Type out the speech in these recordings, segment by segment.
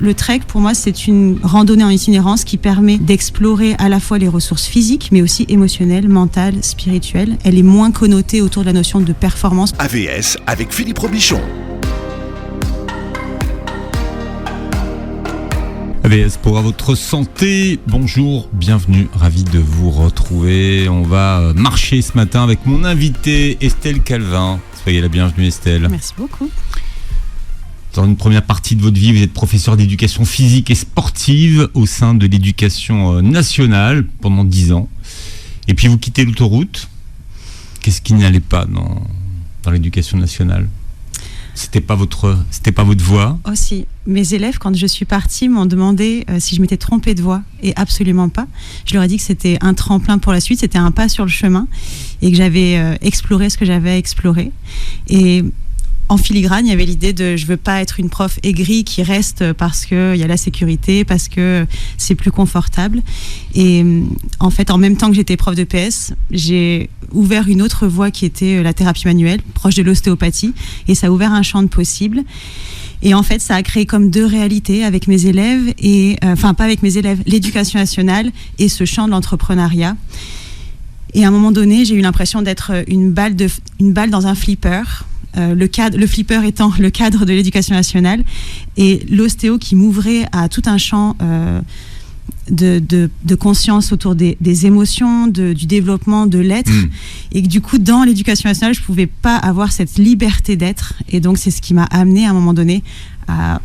Le trek, pour moi, c'est une randonnée en itinérance qui permet d'explorer à la fois les ressources physiques, mais aussi émotionnelles, mentales, spirituelles. Elle est moins connotée autour de la notion de performance. AVS avec Philippe Robichon. AVS pour votre santé, bonjour, bienvenue, ravi de vous retrouver. On va marcher ce matin avec mon invitée Estelle Calvin. Soyez la bienvenue Estelle. Merci beaucoup. Dans une première partie de votre vie, vous êtes professeur d'éducation physique et sportive au sein de l'éducation nationale pendant 10 ans. Et puis vous quittez l'autoroute. Qu'est-ce qui n'allait pas dans l'éducation nationale ? C'était pas votre voie ? Aussi, mes élèves, quand je suis partie, m'ont demandé si je m'étais trompée de voie, et absolument pas. Je leur ai dit que c'était un tremplin pour la suite, c'était un pas sur le chemin, et que j'avais exploré ce que j'avais à explorer. Et en filigrane, il y avait l'idée de je veux pas être une prof aigrie qui reste parce qu'il y a la sécurité, parce que c'est plus confortable. Et en fait, en même temps que j'étais prof de PS, j'ai ouvert une autre voie qui était la thérapie manuelle, proche de l'ostéopathie, et ça a ouvert un champ de possibles. Et en fait, ça a créé comme deux réalités avec mes élèves, et pas avec mes élèves, l'éducation nationale et ce champ de l'entrepreneuriat. Et à un moment donné, j'ai eu l'impression d'être une balle dans un flipper. Le flipper étant le cadre de l'éducation nationale et l'ostéo qui m'ouvrait à tout un champ de conscience autour des émotions, du développement, de l'être. Et que du coup, dans l'éducation nationale, je ne pouvais pas avoir cette liberté d'être. Et donc, c'est ce qui m'a amené à un moment donné à,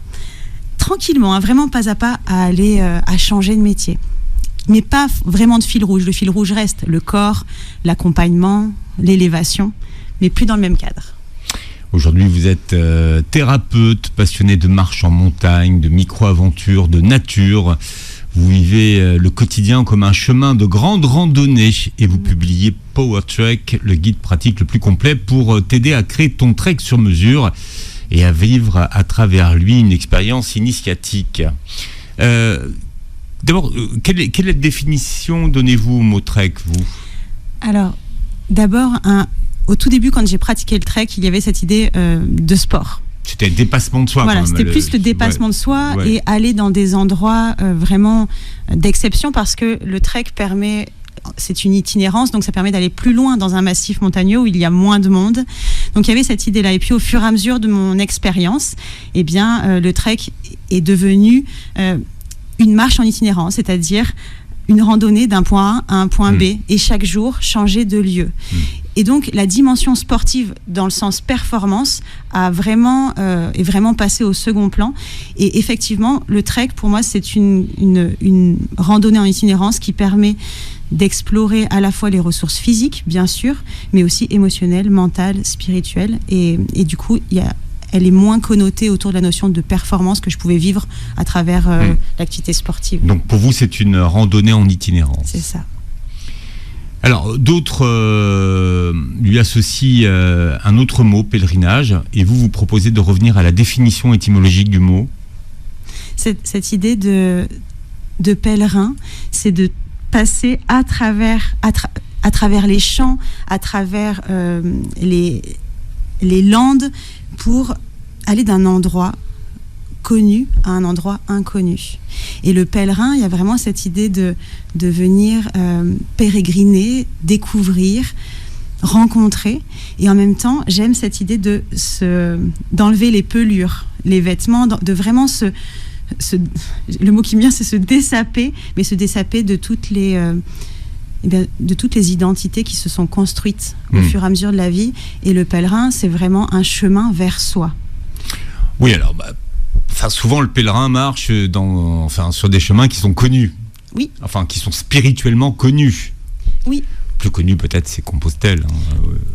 tranquillement, vraiment pas à pas, à aller à changer de métier. Mais pas vraiment de fil rouge. Le fil rouge reste le corps, l'accompagnement, l'élévation, mais plus dans le même cadre. Aujourd'hui, vous êtes thérapeute, passionné de marche en montagne, de micro-aventures, de nature. Vous vivez le quotidien comme un chemin de grande randonnée et vous publiez Power Trek, le guide pratique le plus complet pour t'aider à créer ton trek sur mesure et à vivre à travers lui une expérience initiatique. D'abord, quelle définition donnez-vous au mot trek, vous ? Alors, d'abord, au tout début, quand j'ai pratiqué le trek, il y avait cette idée de sport. C'était le dépassement de soi. Voilà, quand même, c'était plus le dépassement de soi et aller dans des endroits vraiment d'exception parce que le trek c'est une itinérance, donc ça permet d'aller plus loin dans un massif montagneux où il y a moins de monde. Donc il y avait cette idée-là. Et puis au fur et à mesure de mon expérience, le trek est devenu une marche en itinérance, c'est-à-dire une randonnée d'un point A à un point B et chaque jour changer de lieu. Et donc la dimension sportive dans le sens performance est vraiment passée au second plan. Et effectivement, le trek pour moi c'est une randonnée en itinérance qui permet d'explorer à la fois les ressources physiques, bien sûr, mais aussi émotionnelles, mentales, spirituelles. Et du coup, elle est moins connotée autour de la notion de performance que je pouvais vivre à travers l'activité sportive. Donc pour vous, c'est une randonnée en itinérance. C'est ça. Alors, d'autres lui associent un autre mot, pèlerinage, et vous proposez de revenir à la définition étymologique du mot. Cette idée de pèlerin, c'est de passer à travers les champs, à travers les landes, pour aller d'un endroit connu à un endroit inconnu. Et le pèlerin, il y a vraiment cette idée de venir pérégriner, découvrir, rencontrer. Et en même temps, j'aime cette idée d'enlever les pelures, les vêtements, de vraiment le mot qui me vient, c'est se dessaper, mais se dessaper de toutes les identités qui se sont construites au fur et à mesure de la vie. Et le pèlerin, c'est vraiment un chemin vers soi. Oui, alors, souvent le pèlerin marche sur des chemins qui sont connus. Oui. Enfin, qui sont spirituellement connus. Oui. Plus connu peut-être, c'est Compostelle.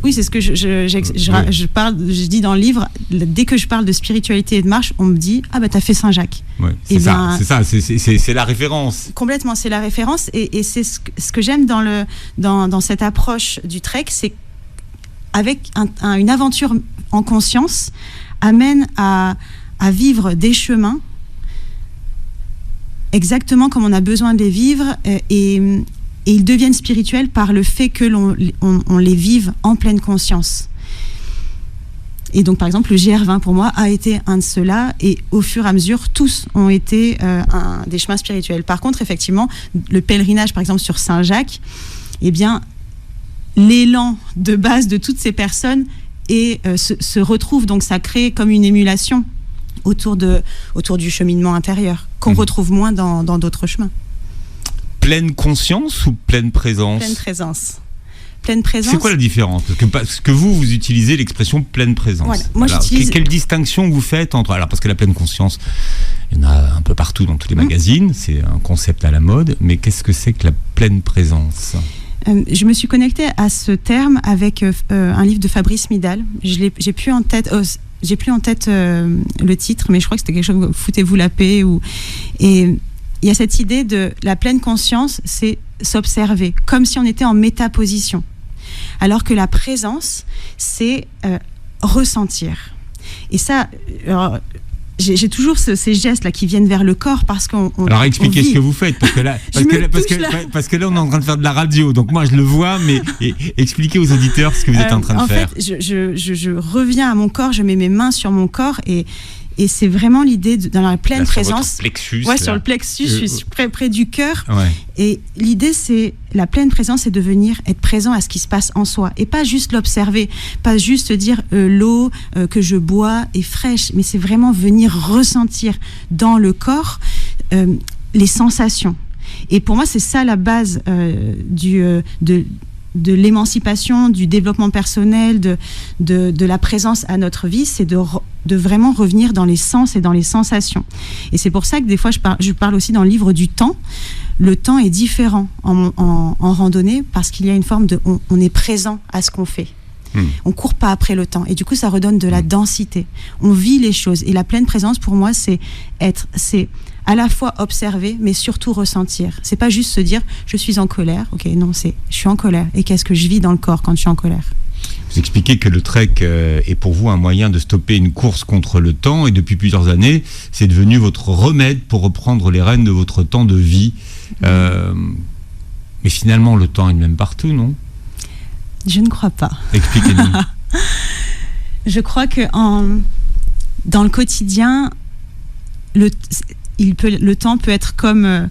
Oui, c'est ce que je dis dans le livre. Dès que je parle de spiritualité et de marche, on me dit « Ah t'as fait Saint-Jacques ». C'est la référence. Complètement, c'est la référence. Et c'est ce que j'aime dans cette approche du trek, c'est qu'avec une aventure en conscience, amène à vivre des chemins exactement comme on a besoin de les vivre et ils deviennent spirituels par le fait que l'on les vive en pleine conscience. Et donc, par exemple, le GR20 pour moi a été un de ceux-là, et au fur et à mesure, tous ont été des chemins spirituels. Par contre, effectivement, le pèlerinage, par exemple, sur Saint-Jacques, eh bien, l'élan de base de toutes ces personnes se retrouve, donc ça crée comme une émulation autour du cheminement intérieur, qu'on retrouve moins dans d'autres chemins. Pleine conscience ou pleine présence ? Pleine présence. Pleine présence. C'est quoi la différence ? Parce que vous utilisez l'expression pleine présence. Voilà. Moi, j'utilise... Quelle distinction vous faites entre... Alors, parce que la pleine conscience, il y en a un peu partout dans tous les magazines, c'est un concept à la mode, mais qu'est-ce que c'est que la pleine présence ? Je me suis connectée à ce terme avec un livre de Fabrice Midal. J'ai plus en tête le titre, mais je crois que c'était quelque chose, foutez-vous la paix. Et il y a cette idée de la pleine conscience, c'est s'observer, comme si on était en métaposition. Alors que la présence, c'est ressentir. Et ça, alors, j'ai toujours ces gestes-là qui viennent vers le corps parce qu'on... Alors expliquez ce que vous faites, parce que là, on est en train de faire de la radio, donc moi je le vois, mais expliquez aux auditeurs ce que vous êtes en train de faire. En fait, je reviens à mon corps, je mets mes mains sur mon corps et c'est vraiment l'idée dans la pleine présence. Sur votre plexus. Ouais, sur le plexus, je suis près du cœur. Ouais. Et l'idée, c'est la pleine présence, c'est de venir être présent à ce qui se passe en soi et pas juste l'observer, pas juste dire l'eau que je bois est fraîche, mais c'est vraiment venir ressentir dans le corps les sensations. Et pour moi, c'est ça la base de l'émancipation, du développement personnel, de la présence à notre vie, c'est de vraiment revenir dans les sens et dans les sensations. Et c'est pour ça que des fois, je parle aussi dans le livre du temps. Le temps est différent en randonnée parce qu'il y a une forme de... On est présent à ce qu'on fait. On court pas après le temps. Et du coup, ça redonne de la densité. On vit les choses. Et la pleine présence, pour moi, c'est à la fois observer, mais surtout ressentir. C'est pas juste se dire je suis en colère. Ok, non, c'est je suis en colère. Et qu'est-ce que je vis dans le corps quand je suis en colère ? Vous expliquez que le trek est pour vous un moyen de stopper une course contre le temps, et depuis plusieurs années, c'est devenu votre remède pour reprendre les rênes de votre temps de vie. Mais finalement, le temps est le même partout, non ? Je ne crois pas. Expliquez-nous. Je crois que dans le quotidien, le temps peut être comme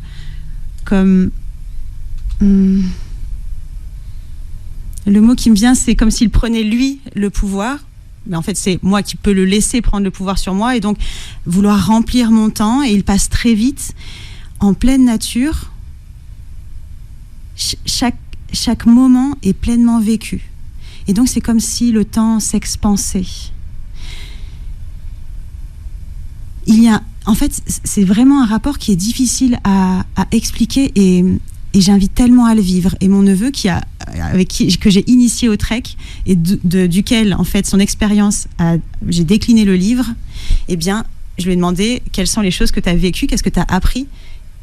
le mot qui me vient, c'est comme s'il prenait lui le pouvoir, mais en fait c'est moi qui peux le laisser prendre le pouvoir sur moi, et donc vouloir remplir mon temps, et il passe très vite. En pleine nature, chaque moment est pleinement vécu, et donc c'est comme si le temps s'expansait. En fait, c'est vraiment un rapport qui est difficile à expliquer, et j'invite tellement à le vivre. Et mon neveu, que j'ai initié au trek, et duquel, en fait, son expérience, j'ai décliné le livre, eh bien, je lui ai demandé quelles sont les choses que tu as vécues, qu'est-ce que tu as appris.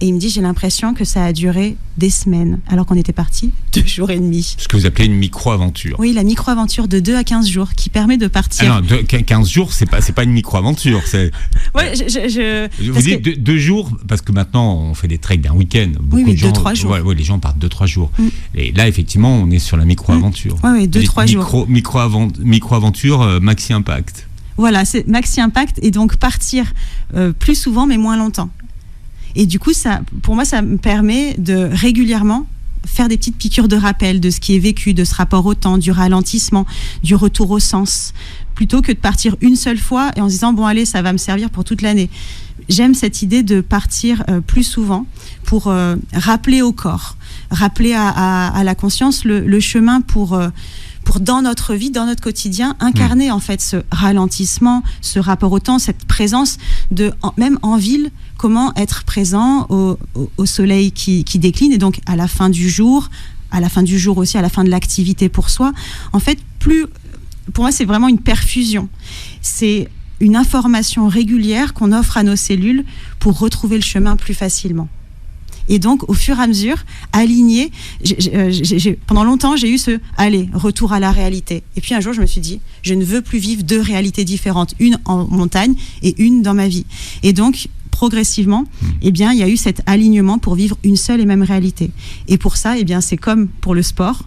Et il me dit, j'ai l'impression que ça a duré des semaines, alors qu'on était partis 2 jours et demi. Ce que vous appelez une micro-aventure. Oui, la micro-aventure de 2 à 15 jours, qui permet de partir... Ah non, 15 jours, c'est pas une micro-aventure. Ouais, vous dites 2 jours, parce que maintenant, on fait des treks d'un week-end. Oui, 2-3 jours. Ouais, les gens partent 2-3 jours. Et là, effectivement, on est sur la micro-aventure. Oui, 2-3 jours. Micro-aventure, maxi impact. Voilà, c'est maxi impact, et donc partir plus souvent, mais moins longtemps. Et du coup, pour moi, ça me permet de régulièrement faire des petites piqûres de rappel de ce qui est vécu, de ce rapport au temps, du ralentissement, du retour au sens, plutôt que de partir une seule fois et en se disant, bon allez, ça va me servir pour toute l'année. J'aime cette idée de partir plus souvent pour rappeler au corps, rappeler à la conscience le chemin pour dans notre vie, dans notre quotidien, incarner en fait ce ralentissement, ce rapport au temps, cette présence même en ville, comment être présent au soleil qui décline, et donc à la fin du jour aussi, à la fin de l'activité pour soi. En fait, pour moi, c'est vraiment une perfusion. C'est une information régulière qu'on offre à nos cellules pour retrouver le chemin plus facilement. Et donc, au fur et à mesure, aligné, pendant longtemps, j'ai eu retour à la réalité. Et puis un jour, je me suis dit, je ne veux plus vivre 2 réalités différentes, une en montagne et une dans ma vie. Et donc, progressivement, eh bien, il y a eu cet alignement pour vivre une seule et même réalité. Et pour ça, eh bien, c'est comme pour le sport,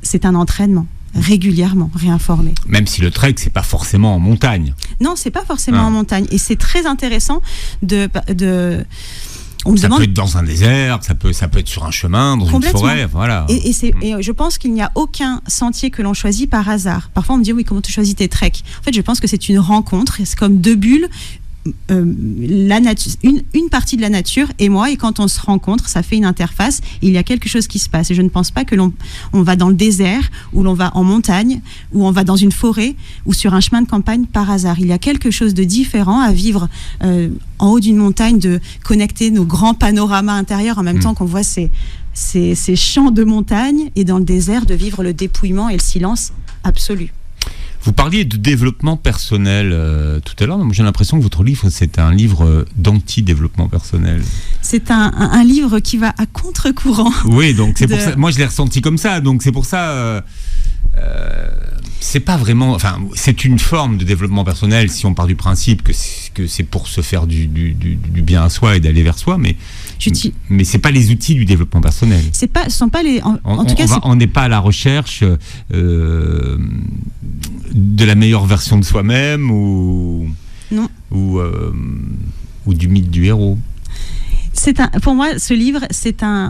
c'est un entraînement. régulièrement réinformer. Même si le trek, c'est pas forcément en montagne. Non, c'est pas forcément en montagne. Et c'est très intéressant Ça peut être dans un désert, ça peut être sur un chemin, dans une forêt, voilà. Et je pense qu'il n'y a aucun sentier que l'on choisit par hasard. Parfois, on me dit, oui, comment tu choisis tes treks ? En fait, je pense que c'est une rencontre, c'est comme deux bulles, une partie de la nature et moi, et quand on se rencontre, ça fait une interface, et il y a quelque chose qui se passe. Et je ne pense pas que on va dans le désert, ou l'on va en montagne, ou on va dans une forêt, ou sur un chemin de campagne par hasard. Il y a quelque chose de différent à vivre en haut d'une montagne, de connecter nos grands panoramas intérieurs en même temps qu'on voit ces champs de montagne, et dans le désert, de vivre le dépouillement et le silence absolu. Vous parliez de développement personnel tout à l'heure, mais j'ai l'impression que votre livre, c'est un livre d'anti-développement personnel. C'est un livre qui va à contre-courant. Oui, donc c'est pour ça. Moi, je l'ai ressenti comme ça, donc c'est pour ça. C'est pas vraiment. Enfin, c'est une forme de développement personnel si on part du principe que c'est pour se faire du bien à soi et d'aller vers soi, mais c'est pas les outils du développement personnel. Ce sont pas les. On n'est pas à la recherche de la meilleure version de soi-même ou du mythe du héros. Pour moi, ce livre,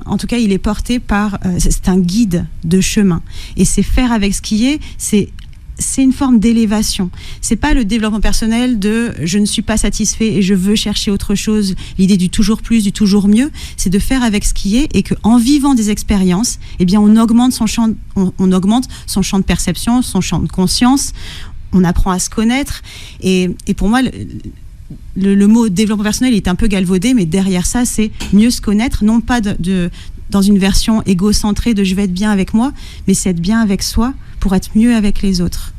en tout cas, il est porté par, c'est un guide de chemin. Et c'est faire avec ce qui est, c'est une forme d'élévation. C'est pas le développement personnel de je ne suis pas satisfait et je veux chercher autre chose, l'idée du toujours plus, du toujours mieux. C'est de faire avec ce qui est, et qu'en vivant des expériences, eh bien, on augmente son champ de perception, son champ de conscience, on apprend à se connaître. Et pour moi, le mot développement personnel est un peu galvaudé, mais derrière ça, c'est mieux se connaître, non pas dans une version égocentrée de je vais être bien avec moi, mais c'est être bien avec soi pour être mieux avec les autres.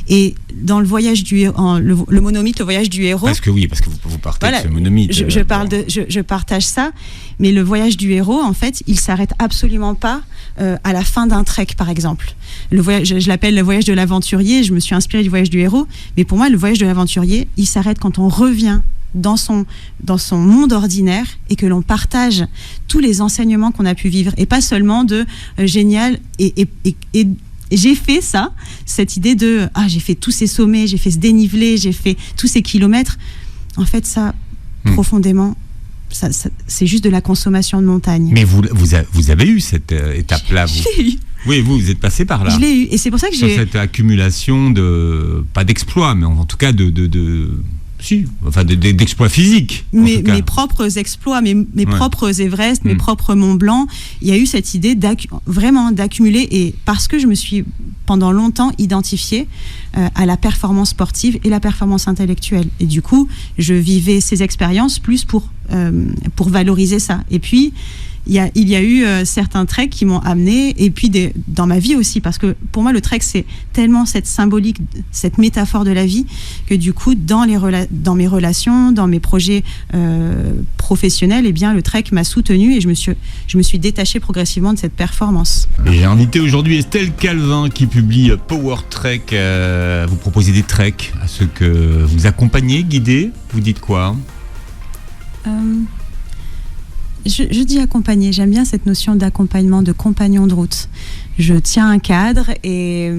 Et dans le voyage du le monomythe, le voyage du héros. Parce que vous partez de ce monomythe. Je partage ça, mais le voyage du héros, en fait, il s'arrête absolument pas à la fin d'un trek, par exemple. Le voyage, je l'appelle le voyage de l'aventurier. Je me suis inspirée du voyage du héros, mais pour moi, le voyage de l'aventurier, il s'arrête quand on revient dans son monde ordinaire et que l'on partage tous les enseignements qu'on a pu vivre, et pas seulement de génial et j'ai fait ça, cette idée de j'ai fait tous ces sommets, j'ai fait ce dénivelé, j'ai fait tous ces kilomètres. En fait, ça, profondément, ça, c'est juste de la consommation de montagne. Mais vous avez eu cette étape-là, vous. Je l'ai eu. Oui, vous êtes passé par là. Je l'ai eu, et c'est pour ça que sur cette accumulation pas d'exploits, mais en tout cas d'exploits physiques. Mes propres exploits, mes propres Everest, mes propres Mont Blanc. Il y a eu cette idée vraiment d'accumuler, et parce que je me suis pendant longtemps identifiée à la performance sportive et la performance intellectuelle. Et du coup, je vivais ces expériences plus pour valoriser ça. Et puis, il y a eu certains treks qui m'ont amené, et puis dans ma vie aussi, parce que pour moi le trek c'est tellement cette symbolique, cette métaphore de la vie, que du coup dans mes relations, dans mes projets professionnels, eh bien le trek m'a soutenue, et je me suis détachée progressivement de cette performance. Et j'ai invité aujourd'hui Estelle Calvin qui publie Power Trek. Vous proposez des treks à ceux que vous accompagnez, guidez. Vous dites quoi ? Je dis accompagner, j'aime bien cette notion d'accompagnement, de compagnon de route. Je tiens un cadre et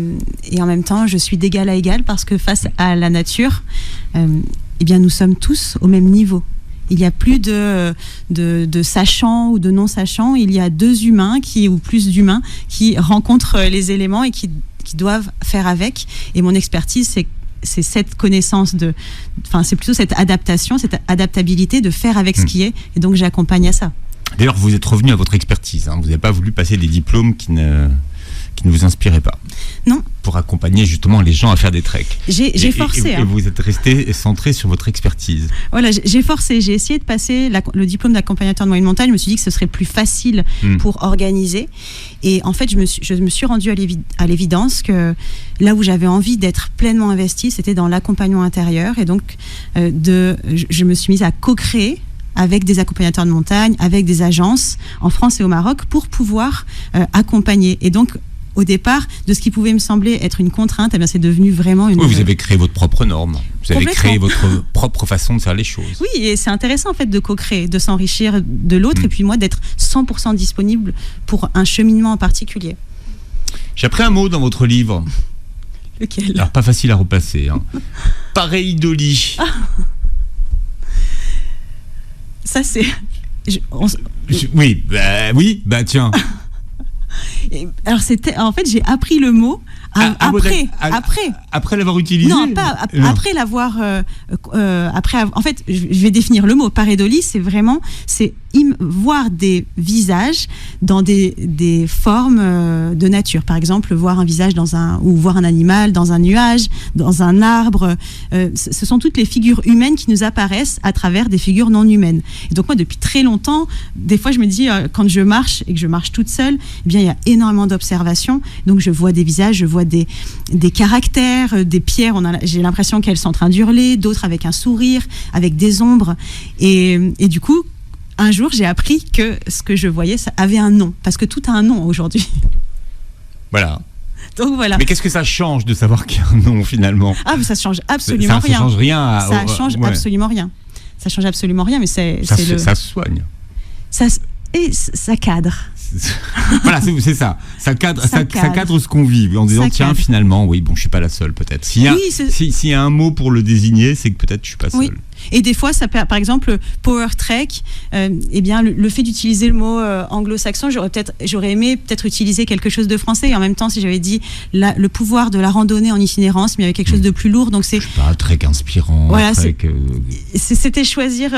en même temps je suis d'égal à égal, parce que face à la nature, eh bien nous sommes tous au même niveau. Il n'y a plus de sachants ou de non-sachants, il y a deux humains ou plus d'humains qui rencontrent les éléments et qui doivent faire avec. Et mon expertise, c'est cette connaissance c'est plutôt cette adaptation, cette adaptabilité de faire avec ce qui est, et donc j'accompagne à ça. D'ailleurs, vous êtes revenu à votre expertise, vous n'avez pas voulu passer des diplômes qui ne vous inspiraient pas. Non. Pour accompagner justement les gens à faire des treks. J'ai forcé. Et vous êtes resté centré sur votre expertise. Voilà, j'ai forcé, j'ai essayé de passer le diplôme d'accompagnateur de moyenne montagne. Je me suis dit que ce serait plus facile pour organiser. Et en fait, je me suis rendue à l'évidence que là où j'avais envie d'être pleinement investie, c'était dans l'accompagnement intérieur. Et donc, je me suis mise à co-créer avec des accompagnateurs de montagne, avec des agences en France et au Maroc, pour pouvoir accompagner. Et donc, au départ, de ce qui pouvait me sembler être une contrainte, eh bien, c'est devenu vraiment une... Oui, vous avez créé votre propre norme. Vous avez créé votre propre façon de faire les choses. Oui, et c'est intéressant en fait de co-créer, de s'enrichir de l'autre, et puis moi d'être 100% disponible pour un cheminement en particulier. J'ai appris un mot dans votre livre. Lequel ? Alors, pas facile à repasser. Pareidolie. Ça, c'est... Oui, tiens. Alors, en fait, j'ai appris le mot après l'avoir utilisé. Non, pas après l'avoir. En fait, je vais définir le mot. Pareidolie, c'est vraiment voir des visages dans des formes de nature. Par exemple, voir un visage ou voir un animal dans un nuage, dans un arbre. Ce sont toutes les figures humaines qui nous apparaissent à travers des figures non humaines. Et donc moi, depuis très longtemps, des fois, je me dis, quand je marche et que je marche toute seule, eh bien, il y a énormément d'observations. Donc, je vois des visages, je vois des caractères, des pierres. J'ai l'impression qu'elles sont en train d'hurler, d'autres avec un sourire, avec des ombres. Et du coup, un jour, j'ai appris que ce que je voyais, ça avait un nom. Parce que tout a un nom aujourd'hui. Voilà. Donc voilà. Mais qu'est-ce que ça change de savoir qu'il y a un nom finalement ? Ah, mais ça change absolument rien. Ça change rien. Ça change absolument rien. Ça change absolument rien, mais ça se soigne. Ça cadre. Voilà, c'est ça. Ça cadre ce qu'on vit en disant tiens, finalement, oui, bon, je suis pas la seule peut-être. S'il y a un mot pour le désigner, c'est que peut-être je suis pas seule. Oui. Et des fois, par exemple, Power Trek, eh bien, le fait d'utiliser le mot anglo-saxon, j'aurais aimé peut-être utiliser quelque chose de français. Et en même temps, si j'avais dit le pouvoir de la randonnée en itinérance, mais avec quelque chose de plus lourd, donc c'est. Je sais pas, Trek inspirant. Voilà, c'était choisir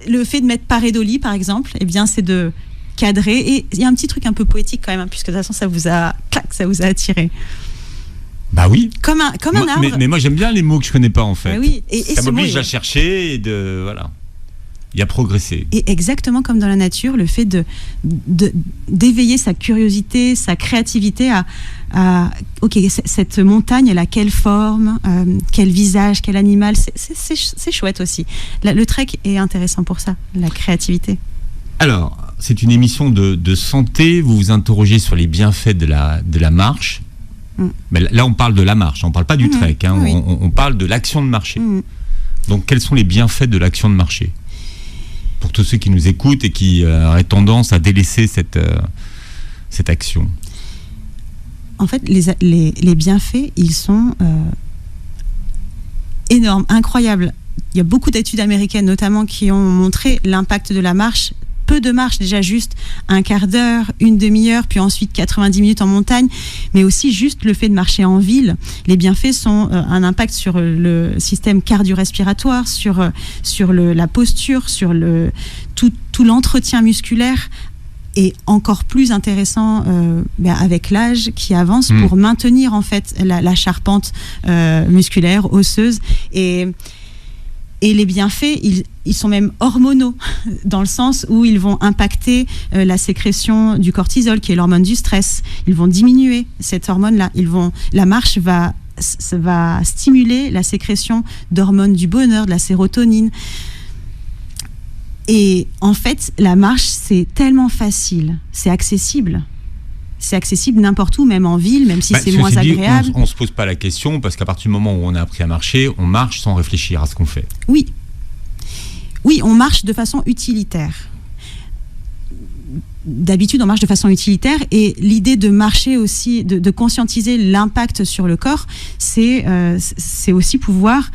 le fait de mettre pareidolie, par exemple. Eh bien, c'est de cadrer. Et il y a un petit truc un peu poétique quand même, puisque de toute façon, ça vous a attiré. Bah oui. Comme un arbre. Mais moi j'aime bien les mots que je connais pas en fait. Bah oui. Et ça m'oblige à chercher et y a progressé. Et exactement comme dans la nature, le fait d'éveiller sa curiosité, sa créativité à ok, cette montagne, elle a quelle forme, quel visage, quel animal, c'est chouette aussi. Le trek est intéressant pour ça, la créativité. Alors, c'est une émission de santé, vous vous interrogez sur les bienfaits de la marche. Mais là, on parle de la marche, on ne parle pas du trek, oui. on parle de l'action de marcher. Donc, quels sont les bienfaits de l'action de marcher ? Pour tous ceux qui nous écoutent et qui auraient tendance à délaisser cette action. En fait, les bienfaits, ils sont énormes, incroyables. Il y a beaucoup d'études américaines, notamment, qui ont montré l'impact de la marche. Peu de marche, déjà juste un quart d'heure, une demi-heure, puis ensuite 90 minutes en montagne, mais aussi juste le fait de marcher en ville. Les bienfaits sont un impact sur le système cardio-respiratoire, sur la posture, sur tout l'entretien musculaire, et encore plus intéressant avec l'âge qui avance pour maintenir en fait la charpente musculaire, osseuse. Et les bienfaits, ils sont même hormonaux, dans le sens où ils vont impacter la sécrétion du cortisol, qui est l'hormone du stress. Ils vont diminuer cette hormone-là. La marche va stimuler la sécrétion d'hormones du bonheur, de la sérotonine. Et en fait, la marche, c'est tellement facile, c'est accessible. C'est accessible n'importe où, même en ville, même si c'est moins agréable. On ne se pose pas la question, parce qu'à partir du moment où on a appris à marcher, on marche sans réfléchir à ce qu'on fait. Oui, on marche de façon utilitaire. D'habitude, on marche de façon utilitaire, et l'idée de marcher aussi, de conscientiser l'impact sur le corps, c'est aussi pouvoir...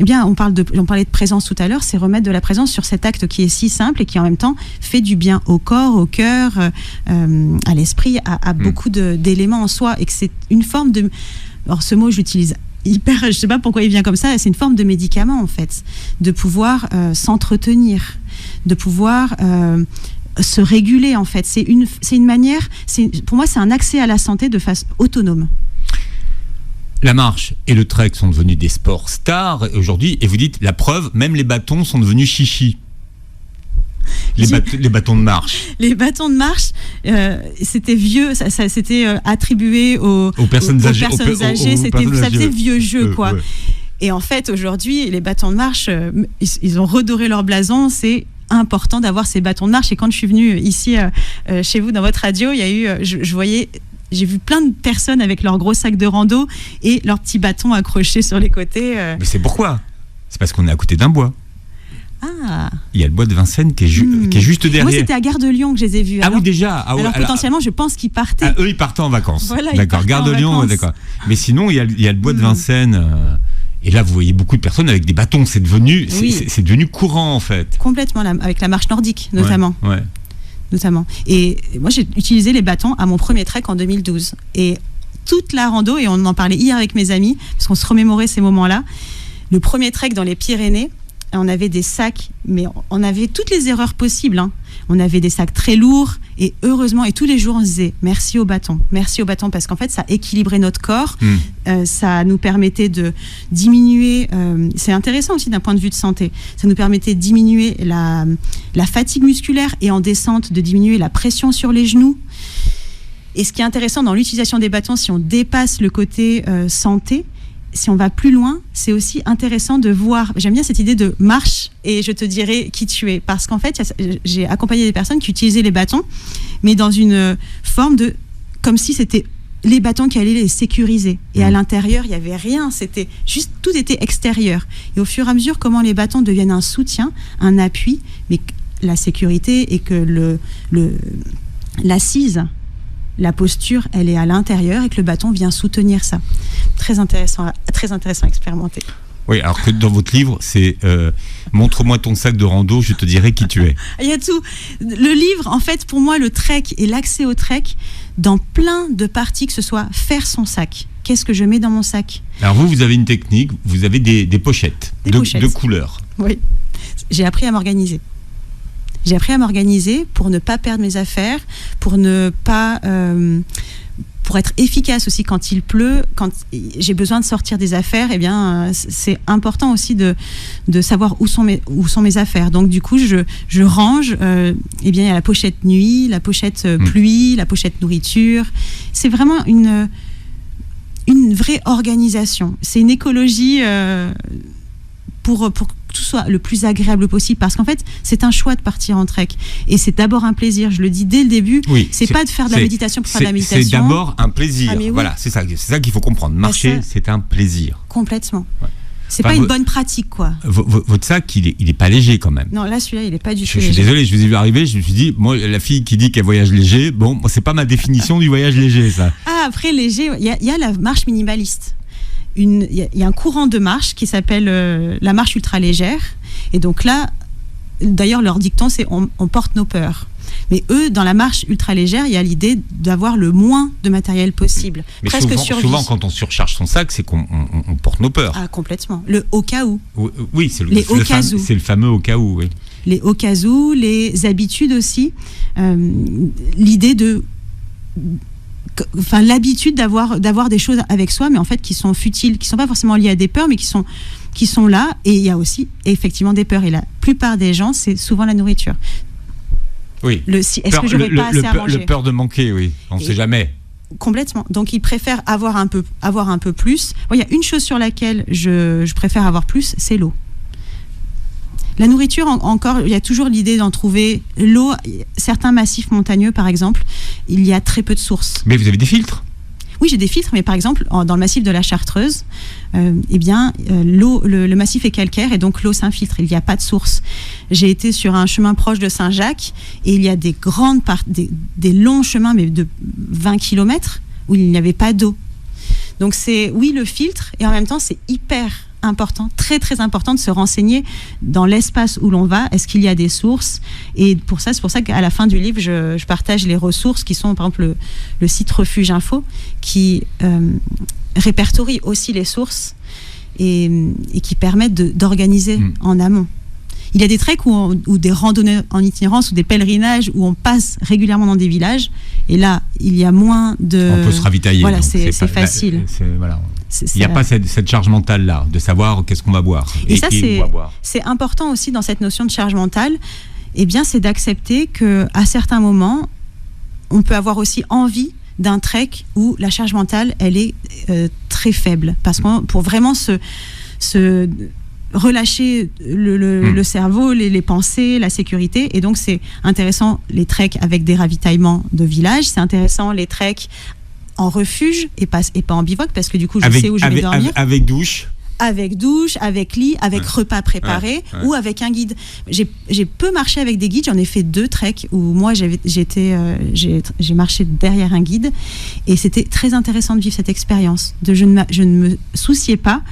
Eh bien, on parlait de présence tout à l'heure, c'est remettre de la présence sur cet acte qui est si simple et qui en même temps fait du bien au corps, au cœur, à l'esprit, à beaucoup d'éléments en soi, et que c'est une forme de... Alors ce mot, je l'utilise je sais pas pourquoi il vient comme ça, c'est une forme de médicament en fait, de pouvoir s'entretenir, de pouvoir se réguler en fait. C'est une manière, pour moi c'est un accès à la santé de façon autonome. La marche et le trek sont devenus des sports stars aujourd'hui, et vous dites, la preuve, même les bâtons sont devenus chichis. Les bâtons de marche. Les bâtons de marche, c'était vieux, ça s'était attribué aux personnes âgées. Ça faisait vieux jeu, quoi. Ouais. Et en fait, aujourd'hui, les bâtons de marche, ils ont redoré leur blason, c'est important d'avoir ces bâtons de marche. Et quand je suis venue ici, chez vous, dans votre radio, il y a eu, je voyais... J'ai vu plein de personnes avec leurs gros sacs de rando et leurs petits bâtons accrochés sur les côtés. Mais c'est pourquoi ? C'est parce qu'on est à côté d'un bois. Ah. Il y a le bois de Vincennes qui est juste derrière. Moi, c'était à Gare de Lyon que je les ai vus. Ah oui, déjà. Alors, potentiellement, je pense qu'ils partaient. Eux, ils partaient en vacances. Voilà, d'accord, Gare de Lyon, d'accord. Mais sinon, il y a le bois de Vincennes. Et là, vous voyez beaucoup de personnes avec des bâtons. C'est devenu courant, en fait. Complètement, avec la marche nordique, notamment. Ouais. Notamment. Et moi, j'ai utilisé les bâtons à mon premier trek en 2012. Et toute la rando, et on en parlait hier avec mes amis, parce qu'on se remémorait ces moments-là, le premier trek dans les Pyrénées, on avait des sacs, mais on avait toutes les erreurs possibles. Hein. On avait des sacs très lourds, et heureusement, et tous les jours, on se disait merci au bâton, parce qu'en fait, ça équilibrait notre corps, ça nous permettait de diminuer, c'est intéressant aussi d'un point de vue de santé, ça nous permettait de diminuer la fatigue musculaire, et en descente, de diminuer la pression sur les genoux. Et ce qui est intéressant dans l'utilisation des bâtons, si on dépasse le côté santé, si on va plus loin, c'est aussi intéressant de voir, j'aime bien cette idée de marche et je te dirai qui tu es, parce qu'en fait, j'ai accompagné des personnes qui utilisaient les bâtons, mais dans une forme de, comme si c'était les bâtons qui allaient les sécuriser. Et à l'intérieur, il n'y avait rien, c'était juste, tout était extérieur. Et au fur et à mesure, comment les bâtons deviennent un soutien, un appui, mais la sécurité et que l'assise, la posture, elle est à l'intérieur et que le bâton vient soutenir ça. Très intéressant à expérimenter. Oui, alors que dans votre livre, c'est montre-moi ton sac de rando, je te dirai qui tu es. Il y a tout. Le livre, en fait, pour moi, le trek et l'accès au trek, dans plein de parties, que ce soit faire son sac. Qu'est-ce que je mets dans mon sac ? Alors vous avez une technique, vous avez des pochettes, de couleurs. Oui, j'ai appris à m'organiser. J'ai appris à m'organiser pour ne pas perdre mes affaires, pour ne pas... pour être efficace aussi quand il pleut, quand j'ai besoin de sortir des affaires, eh bien, c'est important aussi de savoir où sont mes affaires. Donc, du coup, je range, eh bien, il y a la pochette nuit, la pochette pluie, la pochette nourriture. C'est vraiment une vraie organisation. C'est une écologie pour que tout soit le plus agréable possible, parce qu'en fait, c'est un choix de partir en trek. Et c'est d'abord un plaisir, je le dis dès le début. Oui, c'est pas de faire de la méditation pour faire de la méditation. C'est d'abord un plaisir. Oui. Voilà, c'est ça qu'il faut comprendre. Marcher, c'est un plaisir. Complètement. Ouais. C'est pas une bonne pratique, quoi. Votre sac, il est pas léger quand même. Non, là, celui-là, il est pas du tout léger. Je suis désolé, je vous ai vu arriver, je me suis dit, moi, la fille qui dit qu'elle voyage léger, bon, c'est pas ma définition du voyage léger, ça. Ah, après, léger, il y a la marche minimaliste. Il y a un courant de marche qui s'appelle la marche ultra légère. Et donc là, d'ailleurs, leur dicton, c'est on porte nos peurs. Mais eux, dans la marche ultra légère, il y a l'idée d'avoir le moins de matériel possible. Mais presque souvent, quand on surcharge son sac, c'est qu'on porte nos peurs. Ah, complètement. Le au cas où. Oui, c'est le fameux au cas où. Oui. Les au cas où, les habitudes aussi. L'idée de... Enfin, l'habitude d'avoir des choses avec soi, mais en fait qui sont futiles, qui sont pas forcément liées à des peurs, mais qui sont là. Et il y a aussi effectivement des peurs. Et la plupart des gens, c'est souvent la nourriture. Oui. Est-ce que j'aurais pas assez à manger ? Le peur de manquer, oui. On ne sait jamais. Complètement. Donc ils préfèrent avoir un peu plus. Bon, il y a une chose sur laquelle je préfère avoir plus, c'est l'eau. La nourriture, encore, il y a toujours l'idée d'en trouver. L'eau, certains massifs montagneux, par exemple, il y a très peu de sources. Mais vous avez des filtres ? Oui, j'ai des filtres, mais par exemple, dans le massif de la Chartreuse, l'eau, le massif est calcaire et donc l'eau s'infiltre. Il n'y a pas de source. J'ai été sur un chemin proche de Saint-Jacques et il y a des longs chemins, mais de 20 km, où il n'y avait pas d'eau. Donc c'est, oui, le filtre, et en même temps, c'est hyper important, très très important de se renseigner dans l'espace où l'on va. Est-ce qu'il y a des sources ? Et c'est pour ça qu'à la fin du livre, je partage les ressources qui sont, par exemple, le site Refuge Info, qui répertorie aussi les sources et qui permettent d'organiser en amont. Il y a des treks ou des randonnées en itinérance ou des pèlerinages où on passe régulièrement dans des villages, et là, il y a moins de... On peut se ravitailler. Voilà, c'est facile. Il n'y a pas cette charge mentale-là, de savoir qu'est-ce qu'on va boire. Et ça, c'est important aussi dans cette notion de charge mentale, eh bien, c'est d'accepter qu'à certains moments, on peut avoir aussi envie d'un trek où la charge mentale, elle est très faible. Parce que pour vraiment se relâcher le cerveau, les pensées, la sécurité. Et donc, c'est intéressant les treks avec des ravitaillements de village. C'est intéressant les treks en refuge et pas en bivouac, parce que du coup, je sais où je vais dormir. Avec douche. avec douche, avec lit, avec repas préparés ou avec un guide. J'ai peu marché avec des guides, j'en ai fait 2 treks où moi j'ai marché derrière un guide et c'était très intéressant de vivre cette expérience. Je ne me souciais pas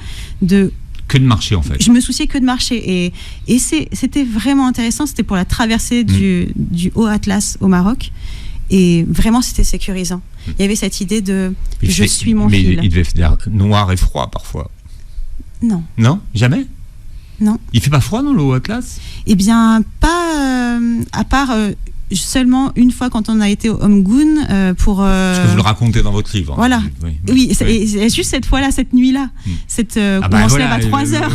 que de marcher en fait. Je me souciais que de marcher et c'était vraiment intéressant. C'était pour la traversée du Haut Atlas au Maroc et vraiment c'était sécurisant. Il y avait cette idée de suis mon fil. Mais il devait faire noir et froid parfois. Non. Non, jamais. Non. Il fait pas froid dans le Haut Atlas? Eh bien pas à part seulement une fois quand on a été au Omgoun pour. Parce que vous le racontez dans votre livre. Voilà. Oui. C'est juste cette fois-là, cette nuit-là, on se lève à 3h.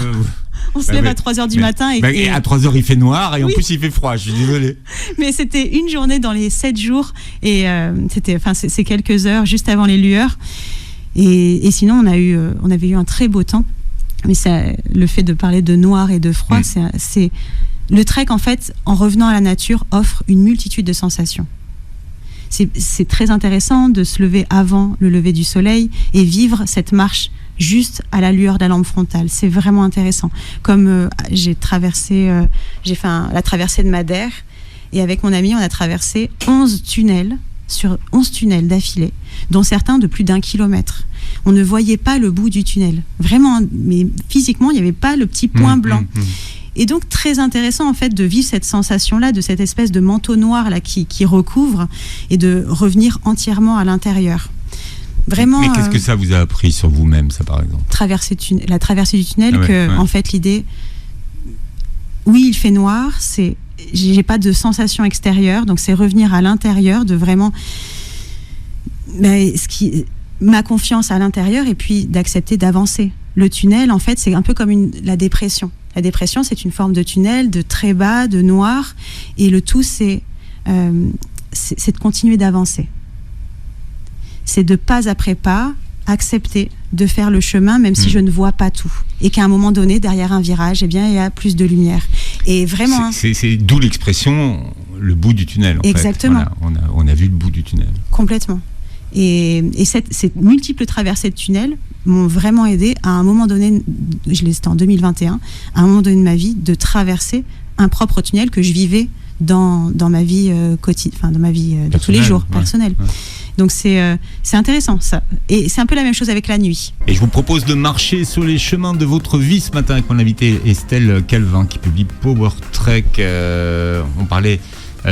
On se lève à 3h du matin. Et à 3h, il fait noir et en plus, il fait froid. Je suis désolé. Mais c'était une journée dans les 7 jours. Et c'est quelques heures juste avant les lueurs. Et sinon, on avait eu un très beau temps. Mais le fait de parler de noir et de froid, c'est le trek, en fait, en revenant à la nature, offre une multitude de sensations. C'est très intéressant de se lever avant le lever du soleil et vivre cette marche juste à la lueur de la lampe frontale. C'est vraiment intéressant. Comme j'ai fait la traversée de Madère et avec mon ami, on a traversé 11 tunnels d'affilée, dont certains de plus d'1 kilomètre. On ne voyait pas le bout du tunnel. Vraiment, mais physiquement, il n'y avait pas le petit point blanc. Et donc, très intéressant, en fait, de vivre cette sensation-là, de cette espèce de manteau noir là, qui recouvre et de revenir entièrement à l'intérieur. Vraiment. Mais qu'est-ce que ça vous a appris sur vous-même, ça, par exemple? La traversée du tunnel, en fait, l'idée... Oui, il fait noir, j'ai pas de sensation extérieure, donc c'est revenir à l'intérieur, de vraiment... ma confiance à l'intérieur et puis d'accepter d'avancer. Le tunnel, en fait, c'est un peu comme la dépression. La dépression, c'est une forme de tunnel, de très bas, de noir, et le tout, c'est de continuer d'avancer. C'est de pas après pas accepter de faire le chemin, même si je ne vois pas tout. Et qu'à un moment donné, derrière un virage, eh bien, il y a plus de lumière. Et vraiment... C'est d'où l'expression, le bout du tunnel, en Exactement. fait. Voilà, on a vu le bout du tunnel. Complètement. Et ces multiples traversées de tunnels m'ont vraiment aidé à un moment donné, c'était en 2021, à un moment donné de ma vie, de traverser un propre tunnel que je vivais dans ma vie quotidienne, dans ma vie de tous les jours, personnelle. Ouais. Donc c'est intéressant ça. Et c'est un peu la même chose avec la nuit. Et je vous propose de marcher sur les chemins de votre vie ce matin avec mon invitée Estelle Calvin qui publie Power Trek. On parlait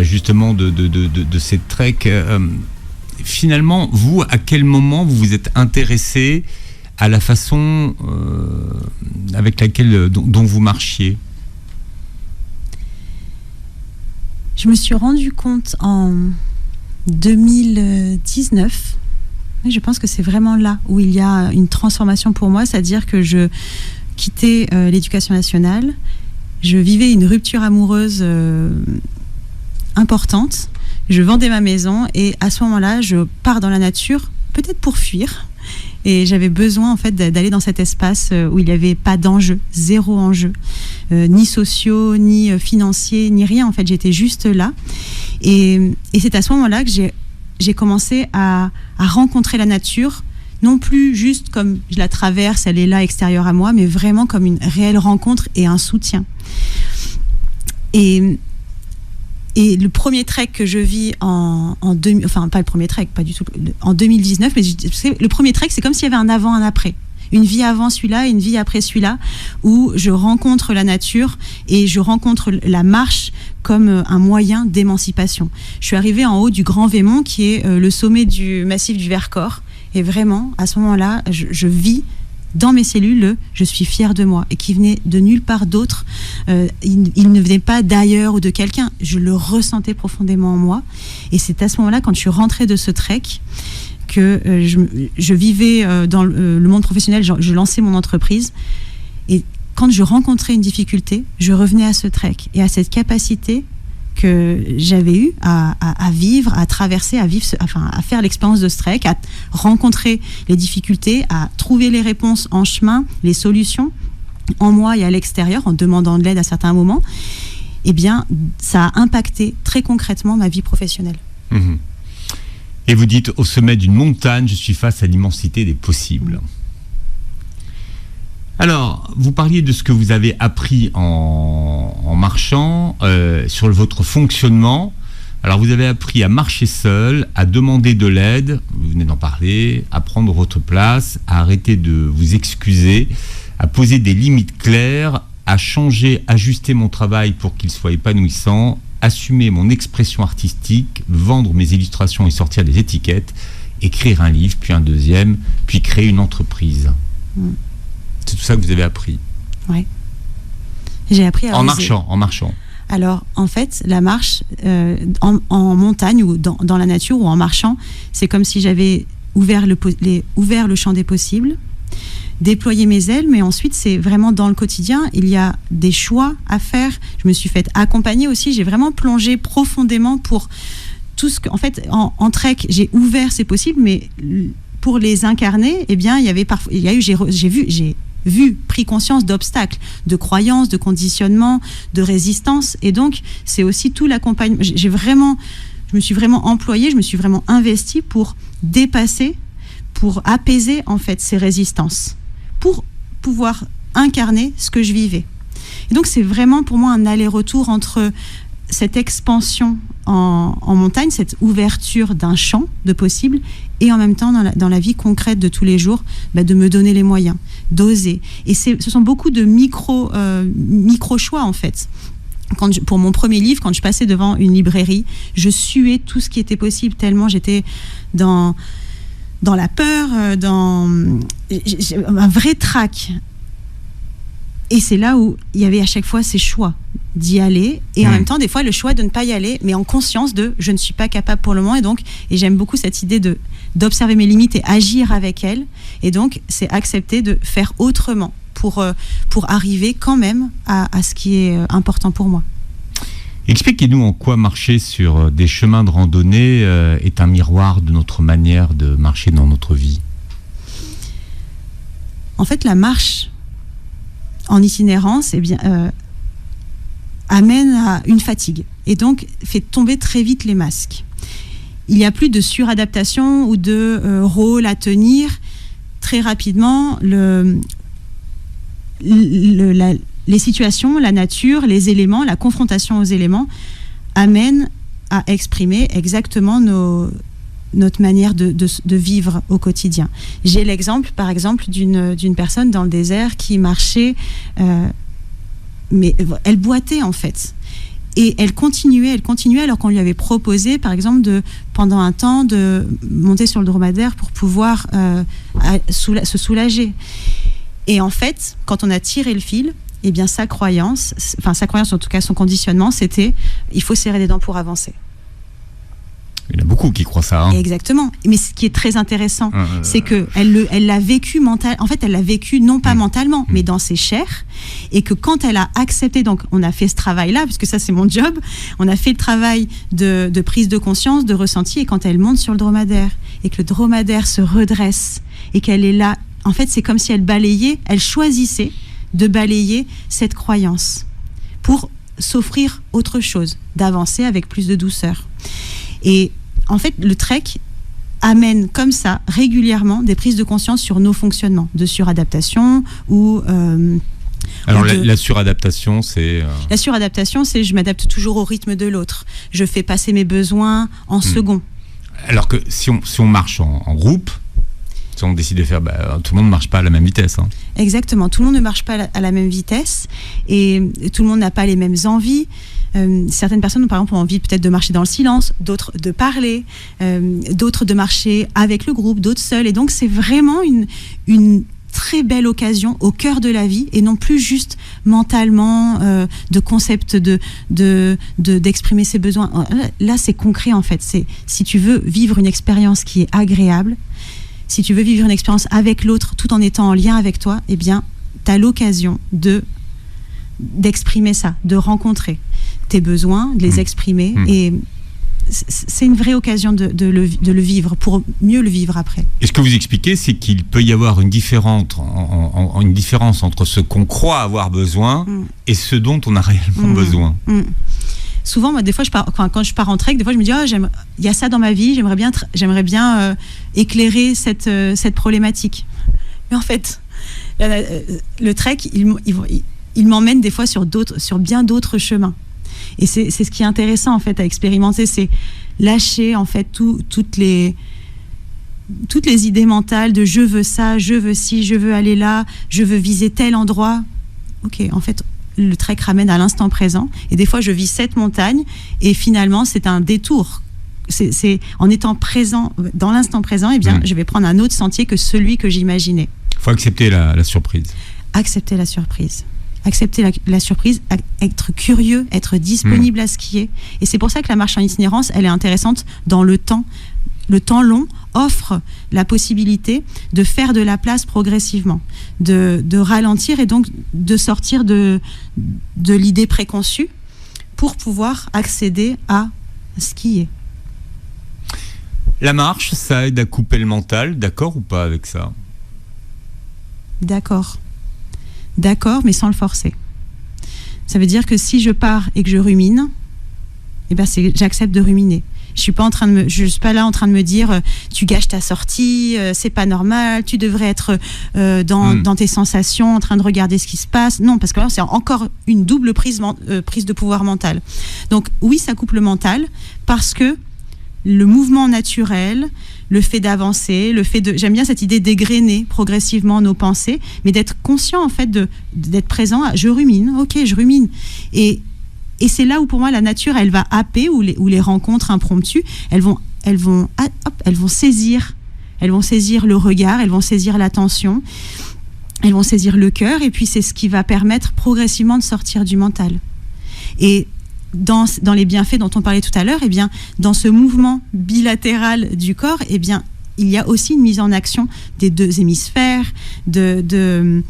justement de ces treks. Finalement, vous, à quel moment vous vous êtes intéressé à la façon avec laquelle dont vous marchiez? Je me suis rendu compte en 2019. Je pense que c'est vraiment là où il y a une transformation pour moi, c'est-à-dire que je quittais l'éducation nationale, je vivais une rupture amoureuse importante, je vendais ma maison et à ce moment-là, je pars dans la nature, peut-être pour fuir. Et j'avais besoin en fait d'aller dans cet espace où il n'y avait pas d'enjeux, zéro enjeu, ni sociaux, ni financiers, ni rien. En fait, j'étais juste là. Et c'est à ce moment-là que j'ai commencé à rencontrer la nature, non plus juste comme je la traverse, elle est là extérieure à moi, mais vraiment comme une réelle rencontre et un soutien. Et le premier trek que je vis en en 2019, mais le premier trek, c'est comme s'il y avait un avant, un après. Une vie avant celui-là et une vie après celui-là, où je rencontre la nature et je rencontre la marche comme un moyen d'émancipation. Je suis arrivée en haut du Grand Vémont, qui est le sommet du massif du Vercors. Et vraiment, à ce moment-là, je vis dans mes cellules, je suis fière de moi, et qui venait de nulle part d'autre. Il ne venait pas d'ailleurs ou de quelqu'un. Je le ressentais profondément en moi. Et c'est à ce moment-là, quand je suis rentrée de ce trek, que je vivais dans le monde professionnel, je lançais mon entreprise. Et quand je rencontrais une difficulté, je revenais à ce trek et à cette capacité que j'avais eue à vivre, à traverser, à faire l'expérience de ce trek, à rencontrer les difficultés, à trouver les réponses en chemin, les solutions en moi et à l'extérieur, en demandant de l'aide à certains moments. Eh bien, ça a impacté très concrètement ma vie professionnelle. Mmh. Et vous dites, au sommet d'une montagne, je suis face à l'immensité des possibles. Alors, vous parliez de ce que vous avez appris en marchant, sur votre fonctionnement. Alors, vous avez appris à marcher seul, à demander de l'aide, vous venez d'en parler, à prendre votre place, à arrêter de vous excuser, à poser des limites claires, à changer, ajuster mon travail pour qu'il soit épanouissant, assumer mon expression artistique, vendre mes illustrations et sortir des étiquettes, écrire un livre, puis un deuxième, puis créer une entreprise. C'est tout ça que vous avez appris. Oui. J'ai appris à oser. En marchant. Alors, en fait, la marche en montagne ou dans la nature ou en marchant, c'est comme si j'avais ouvert le champ des possibles, déployé mes ailes, mais ensuite, c'est vraiment dans le quotidien. Il y a des choix à faire. Je me suis fait accompagner aussi. J'ai vraiment plongé profondément pour tout ce que... En fait, en trek, j'ai ouvert ces possibles, mais pour les incarner, eh bien, j'ai pris conscience d'obstacles, de croyances, de conditionnements, de résistance. Et donc, c'est aussi tout l'accompagnement. Je me suis vraiment employée, je me suis vraiment investie pour dépasser, pour apaiser, en fait, ces résistances, pour pouvoir incarner ce que je vivais. Et donc, c'est vraiment pour moi un aller-retour entre cette expansion en montagne, cette ouverture d'un champ de possibles, et en même temps dans la vie concrète de tous les jours, de me donner les moyens, d'oser. Et ce sont beaucoup de micro choix en fait. Pour mon premier livre, quand je passais devant une librairie, je suais tout ce qui était possible, tellement j'étais dans la peur, dans un vrai trac. Et c'est là où il y avait à chaque fois ces choix d'y aller, et en même temps des fois le choix de ne pas y aller, mais en conscience de je ne suis pas capable pour le moment. Et j'aime beaucoup cette idée d'observer mes limites et agir avec elles. Et donc c'est accepter de faire autrement pour arriver quand même à ce qui est important pour moi. Expliquez-nous en quoi marcher sur des chemins de randonnée est un miroir de notre manière de marcher dans notre vie. En fait, la marche en itinérance, amène à une fatigue et donc fait tomber très vite les masques. Il n'y a plus de suradaptation ou de rôle à tenir. Très rapidement, les situations, la nature, les éléments, la confrontation aux éléments amènent à exprimer exactement notre manière de vivre au quotidien. J'ai l'exemple, par exemple, d'une personne dans le désert qui marchait, mais elle boitait en fait. Et elle continuait alors qu'on lui avait proposé, par exemple, pendant un temps, de monter sur le dromadaire pour pouvoir se soulager. Et en fait, quand on a tiré le fil, eh bien sa croyance, en tout cas son conditionnement, c'était il faut serrer les dents pour avancer. Il y en a beaucoup qui croient ça. Exactement. Mais ce qui est très intéressant, c'est qu'elle l'a vécu mentalement. En fait, elle l'a vécu non pas mentalement, mais dans ses chairs. Et que quand elle a accepté, donc on a fait ce travail-là, puisque ça c'est mon job, on a fait le travail de prise de conscience, de ressenti. Et quand elle monte sur le dromadaire, et que le dromadaire se redresse, et qu'elle est là, en fait, c'est comme si elle choisissait de balayer cette croyance pour s'offrir autre chose, d'avancer avec plus de douceur. Et en fait, le trek amène comme ça régulièrement des prises de conscience sur nos fonctionnements de suradaptation ou... Alors la suradaptation, c'est... La suradaptation, c'est je m'adapte toujours au rythme de l'autre. Je fais passer mes besoins en second. Alors que si on marche en groupe, si on décide de faire... tout le monde ne marche pas à la même vitesse. Exactement, tout le monde ne marche pas à la même vitesse et tout le monde n'a pas les mêmes envies. Certaines personnes, par exemple, ont envie peut-être de marcher dans le silence, d'autres de parler, d'autres de marcher avec le groupe, d'autres seuls. Et donc, c'est vraiment une très belle occasion au cœur de la vie et non plus juste mentalement de concept d'exprimer ses besoins. Là, c'est concret en fait. C'est si tu veux vivre une expérience qui est agréable, si tu veux vivre une expérience avec l'autre tout en étant en lien avec toi, eh bien, tu as l'occasion d'exprimer ça, de rencontrer tes besoins, de les exprimer. Et c'est une vraie occasion de le vivre, pour mieux le vivre après. Et ce que vous expliquez, c'est qu'il peut y avoir une différence entre ce qu'on croit avoir besoin et ce dont on a réellement besoin. Souvent, moi, des fois, quand je pars en trek, des fois, je me dis, il y a ça dans ma vie, j'aimerais bien éclairer cette problématique. Mais en fait, le trek, il m'emmène des fois sur bien d'autres chemins. Et c'est ce qui est intéressant en fait à expérimenter, c'est lâcher en fait toutes les idées mentales de je veux ça, je veux ci, je veux aller là, je veux viser tel endroit. Ok, en fait, le trek ramène à l'instant présent. Et des fois, je vis cette montagne et finalement, c'est un détour. C'est en étant présent dans l'instant présent, je vais prendre un autre sentier que celui que j'imaginais. Il faut accepter la surprise. Accepter la surprise. Accepter la surprise, être curieux, être disponible à skier. Et c'est pour ça que la marche en itinérance, elle est intéressante dans le temps. Le temps long offre la possibilité de faire de la place progressivement, de ralentir et donc de sortir de l'idée préconçue pour pouvoir accéder à skier. La marche, ça aide à couper le mental, d'accord ou pas avec ça ? D'accord, mais sans le forcer. Ça veut dire que si je pars et que je rumine, j'accepte de ruminer. Je suis pas là en train de me dire tu gâches ta sortie, c'est pas normal, tu devrais être dans tes sensations, en train de regarder ce qui se passe. Non, parce que là c'est encore une double prise de pouvoir mental. Donc oui, ça coupe le mental parce que le mouvement naturel, le fait d'avancer, j'aime bien cette idée d'égrener progressivement nos pensées, mais d'être conscient en fait d'être présent. Je rumine, ok, je rumine. Et c'est là où pour moi la nature, elle va happer, ou les rencontres impromptues, elles vont saisir le regard, elles vont saisir l'attention, elles vont saisir le cœur, et puis c'est ce qui va permettre progressivement de sortir du mental. Et dans les bienfaits dont on parlait tout à l'heure, dans ce mouvement bilatéral du corps, il y a aussi une mise en action des deux hémisphères, d'une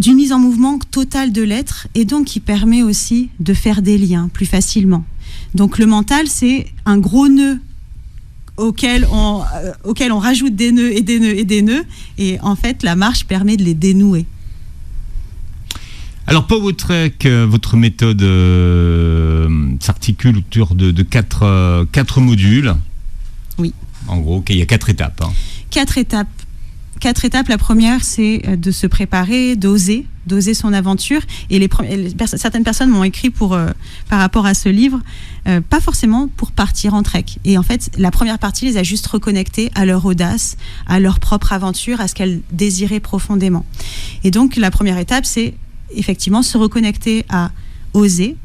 mise en mouvement totale de l'être, et donc qui permet aussi de faire des liens plus facilement. Donc le mental, c'est un gros nœud auquel on rajoute des nœuds et des nœuds et des nœuds, et en fait la marche permet de les dénouer. Alors pour votre trek, votre méthode s'articule autour de quatre modules. Oui. En gros, il y a 4 étapes. 4 étapes. 4 étapes. La première, c'est de se préparer, d'oser son aventure. Et certaines personnes m'ont écrit par rapport à ce livre, pas forcément pour partir en trek. Et en fait, la première partie les a juste reconnectés à leur audace, à leur propre aventure, à ce qu'elles désiraient profondément. Et donc, la première étape, c'est effectivement se reconnecter à oser,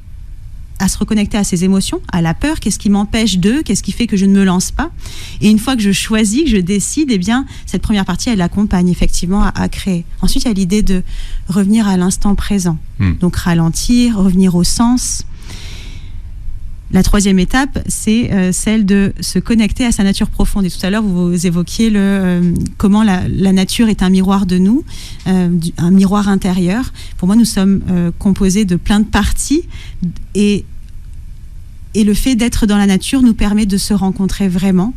à se reconnecter à ses émotions, à la peur, qu'est-ce qui m'empêche qu'est-ce qui fait que je ne me lance pas. Et une fois que je choisis, que je décide, cette première partie, elle accompagne effectivement à créer. Ensuite, il y a l'idée de revenir à l'instant présent. Donc ralentir, revenir au sens. La troisième étape, c'est celle de se connecter à sa nature profonde. Et tout à l'heure, vous évoquiez comment la nature est un miroir de nous, un miroir intérieur. Pour moi, nous sommes composés de plein de parties, et le fait d'être dans la nature nous permet de se rencontrer vraiment,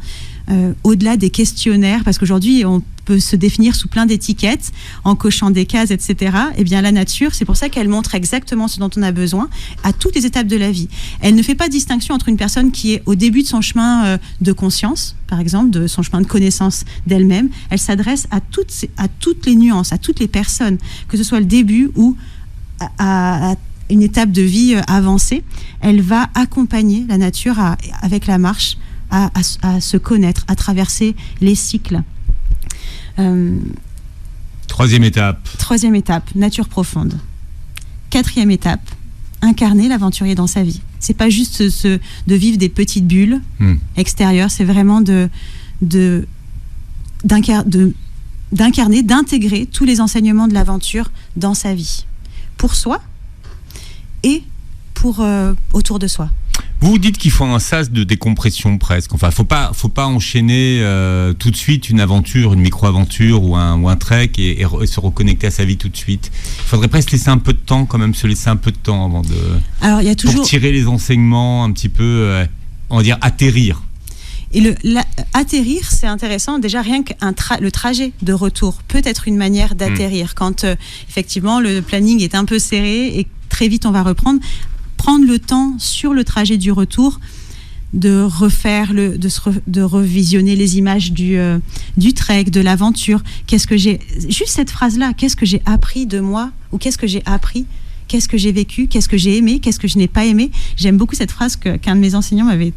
au-delà des questionnaires, parce qu'aujourd'hui, on peut se définir sous plein d'étiquettes, en cochant des cases, etc. Eh bien, la nature, c'est pour ça qu'elle montre exactement ce dont on a besoin à toutes les étapes de la vie. Elle ne fait pas de distinction entre une personne qui est au début de son chemin de conscience, par exemple, de son chemin de connaissance d'elle-même. Elle s'adresse à toutes les nuances, à toutes les personnes, que ce soit le début ou à une étape de vie avancée. Elle va accompagner la nature avec la marche à se connaître, à traverser les cycles. Troisième étape, nature profonde. 4e étape, incarner l'aventurier dans sa vie. C'est pas juste de vivre des petites bulles extérieures, c'est vraiment d'incarner, d'intégrer tous les enseignements de l'aventure dans sa vie, pour soi et pour autour de soi. Vous dites qu'il faut un sas de décompression presque. Enfin, faut pas enchaîner tout de suite une aventure, une micro-aventure ou un trek et se reconnecter à sa vie tout de suite. Il faudrait presque laisser un peu de temps, quand même, se laisser un peu de temps avant de. Alors, il y a toujours pour tirer les enseignements un petit peu, on va dire atterrir. Et atterrir, c'est intéressant. Déjà, rien que le trajet de retour peut être une manière d'atterrir. Quand effectivement le planning est un peu serré et très vite on va reprendre. Prendre le temps sur le trajet du retour refaire, de revisionner les images du trek, de l'aventure. Juste cette phrase-là, qu'est-ce que j'ai appris de moi, ou qu'est-ce que j'ai appris, qu'est-ce que j'ai vécu, qu'est-ce que j'ai aimé, qu'est-ce que je n'ai pas aimé. J'aime beaucoup cette phrase qu'un de mes enseignants avait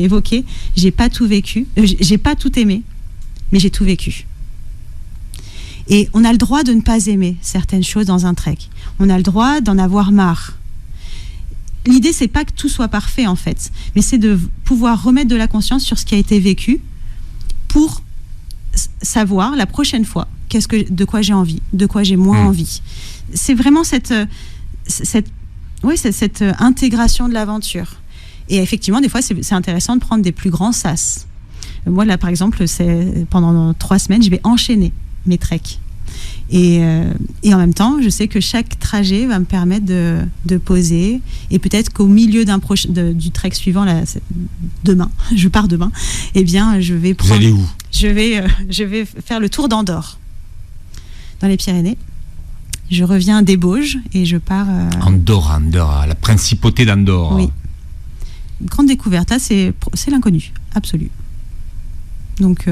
évoquée. J'ai pas tout vécu, j'ai pas tout aimé, mais j'ai tout vécu. Et on a le droit de ne pas aimer certaines choses dans un trek. On a le droit d'en avoir marre. L'idée, c'est pas que tout soit parfait, en fait, mais c'est de pouvoir remettre de la conscience sur ce qui a été vécu pour savoir la prochaine fois de quoi j'ai envie, de quoi j'ai moins envie. C'est vraiment cette intégration de l'aventure. Et effectivement, des fois, c'est intéressant de prendre des plus grands sas. Moi, là, par exemple, pendant 3 semaines, je vais enchaîner mes treks. Et en même temps, je sais que chaque trajet va me permettre de poser. Et peut-être qu'au milieu du trek suivant, là, demain, je pars demain, eh bien, je vais prendre... Vous allez où ? Je vais faire le tour d'Andorre, dans les Pyrénées. Je reviens des Bauges et je pars... Andorre, la principauté d'Andorre. Oui. Une grande découverte. Là, c'est l'inconnu, absolu. Donc...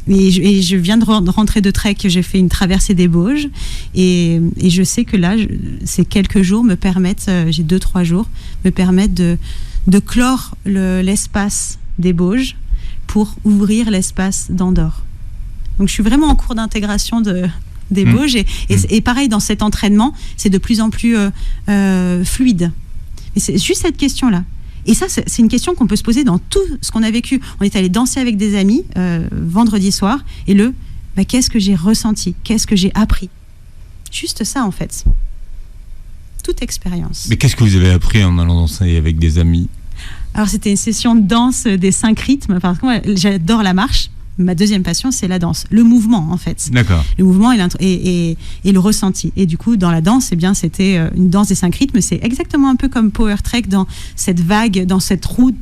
Et je viens de rentrer de trek, j'ai fait une traversée des Bauges et je sais que là, ces quelques jours me permettent, j'ai 2-3 jours, me permettent de clore l'espace des Bauges pour ouvrir l'espace d'Andorre. Donc je suis vraiment en cours d'intégration des Bauges et pareil, dans cet entraînement, c'est de plus en plus fluide. Et c'est juste cette question-là. Et ça, c'est une question qu'on peut se poser dans tout ce qu'on a vécu. On est allé danser avec des amis vendredi soir, et qu'est-ce que j'ai ressenti, qu'est-ce que j'ai appris. Juste ça, en fait. Toute expérience. Mais qu'est-ce que vous avez appris en allant danser avec des amis ? Alors, c'était une session de danse des 5 rythmes. Parce que moi, j'adore la marche. Ma deuxième passion, c'est la danse. Le mouvement, en fait. D'accord. Le mouvement et le ressenti. Et du coup, dans la danse, eh bien, c'était une danse des 5 rythmes. C'est exactement un peu comme Power Trek, dans cette vague, dans cette roue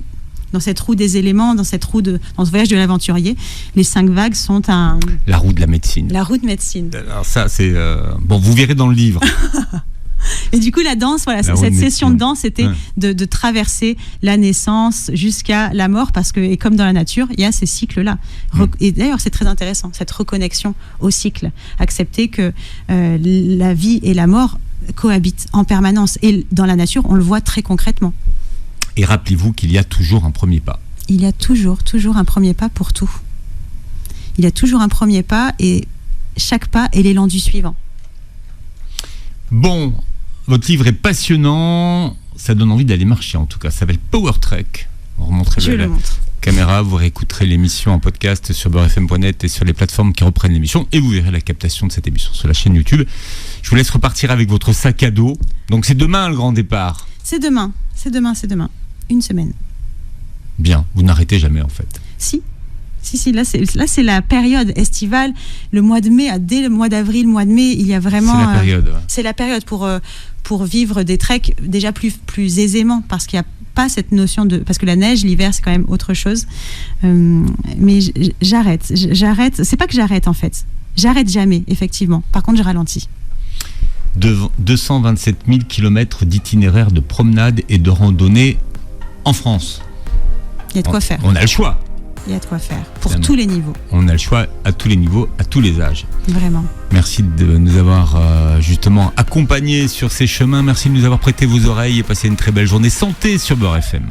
des éléments, dans ce voyage de l'aventurier. Les 5 vagues sont la roue de la médecine. La roue de médecine. Alors ça, c'est... Bon, vous verrez dans le livre. Et du coup, la danse, voilà, cette session de danse, c'était de traverser la naissance jusqu'à la mort, parce que, et comme dans la nature, il y a ces cycles-là. Et d'ailleurs, c'est très intéressant, cette reconnexion au cycle. Accepter que la vie et la mort cohabitent en permanence. Et dans la nature, on le voit très concrètement. Et rappelez-vous qu'il y a toujours un premier pas. Il y a toujours un premier pas pour tout. Il y a toujours un premier pas, et chaque pas est l'élan du suivant. Bon, votre livre est passionnant, ça donne envie d'aller marcher en tout cas. Ça s'appelle Power Trek. On remonterait la caméra, vous réécouterez l'émission en podcast sur beurrefm.net et sur les plateformes qui reprennent l'émission, et vous verrez la captation de cette émission sur la chaîne YouTube. Je vous laisse repartir avec votre sac à dos. Donc c'est demain le grand départ. C'est demain. 1 semaine. Bien, vous n'arrêtez jamais en fait. Si, là c'est la période estivale, le mois de mai, dès le mois d'avril, mois de mai, il y a vraiment... C'est la période. C'est la période pour vivre des treks déjà plus aisément, parce qu'il n'y a pas cette notion de... Parce que la neige, l'hiver, c'est quand même autre chose. Mais j'arrête, c'est pas que j'arrête en fait. J'arrête jamais, effectivement. Par contre, je ralentis. 227 000 km d'itinéraires de promenade et de randonnée en France. Il y a de quoi faire. On a le choix. Il y a de quoi faire, pour tous les niveaux. On a le choix à tous les niveaux, à tous les âges. Vraiment. Merci de nous avoir justement accompagnés sur ces chemins. Merci de nous avoir prêté vos oreilles et passé une très belle journée. Santé sur Beurre FM.